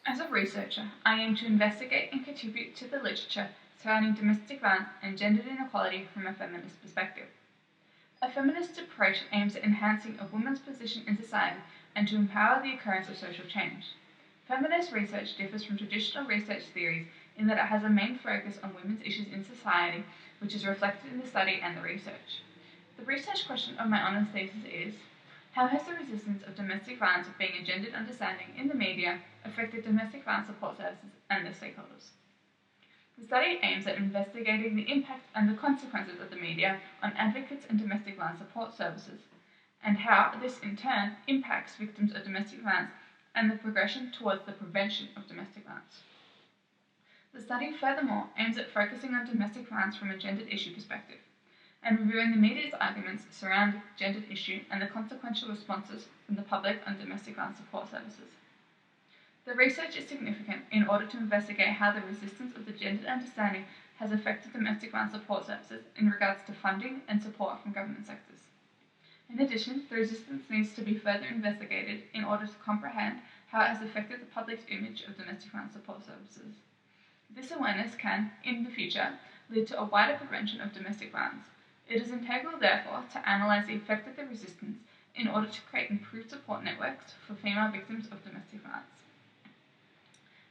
As a researcher, I aim to investigate and contribute to the literature surrounding domestic violence and gendered inequality from a feminist perspective. A feminist approach aims at enhancing a woman's position in society and to empower the occurrence of social change. Feminist research differs from traditional research theories in that it has a main focus on women's issues in society, which is reflected in the study and the research. The research question of my honours thesis is, how has the resistance of domestic violence being a gendered understanding in the media affected domestic violence support services and their stakeholders? The study aims at investigating the impact and the consequences of the media on advocates and domestic violence support services, and how this in turn impacts victims of domestic violence and the progression towards the prevention of domestic violence. The study furthermore aims at focusing on domestic violence from a gendered issue perspective, and reviewing the media's arguments surrounding the gendered issue and the consequential responses from the public on domestic violence support services. The research is significant in order to investigate how the resistance of the gendered understanding has affected domestic violence support services in regards to funding and support from government sectors. In addition, the resistance needs to be further investigated in order to comprehend how it has affected the public's image of domestic violence support services. This awareness can, in the future, lead to a wider prevention of domestic violence. It is integral, therefore, to analyse the effect of the resistance in order to create improved support networks for female victims of domestic violence.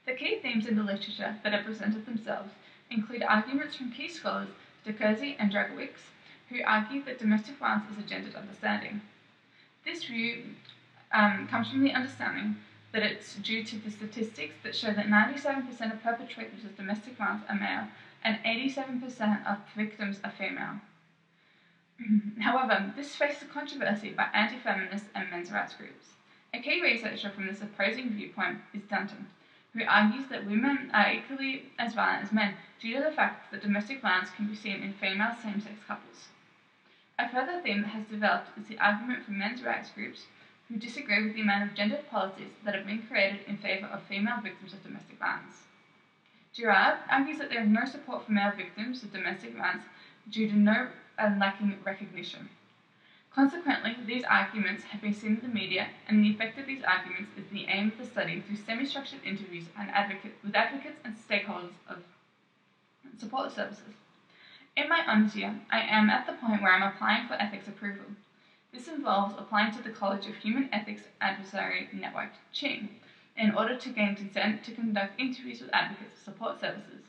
The key themes in the literature that have presented themselves include arguments from key scholars Dukersey and Dragowicz, who argue that domestic violence is a gendered understanding. This view comes from the understanding that it's due to the statistics that show that 97% of perpetrators of domestic violence are male and 87% of victims are female. However, this faces controversy by anti-feminist and men's rights groups. A key researcher from this opposing viewpoint is Dunton, who argues that women are equally as violent as men due to the fact that domestic violence can be seen in female same-sex couples. A further theme that has developed is the argument from men's rights groups who disagree with the amount of gendered policies that have been created in favour of female victims of domestic violence. Girard argues that there is no support for male victims of domestic violence due to no lacking recognition. Consequently, these arguments have been seen in the media, and the effect of these arguments is the aim of the study through semi-structured interviews with advocates and stakeholders of support services. In my honours year, I am at the point where I'm applying for ethics approval. This involves applying to the College of Human Ethics Advisory Network, CHIN, in order to gain consent to conduct interviews with advocates for support services.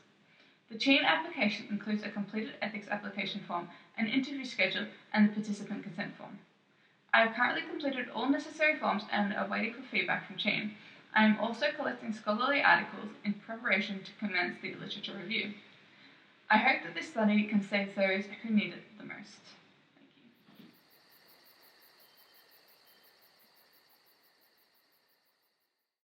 The CHIN application includes a completed ethics application form, an interview schedule, and the participant consent form. I have currently completed all necessary forms and are waiting for feedback from CHIN. I am also collecting scholarly articles in preparation to commence the literature review. I hope that this study can save those who need it the most.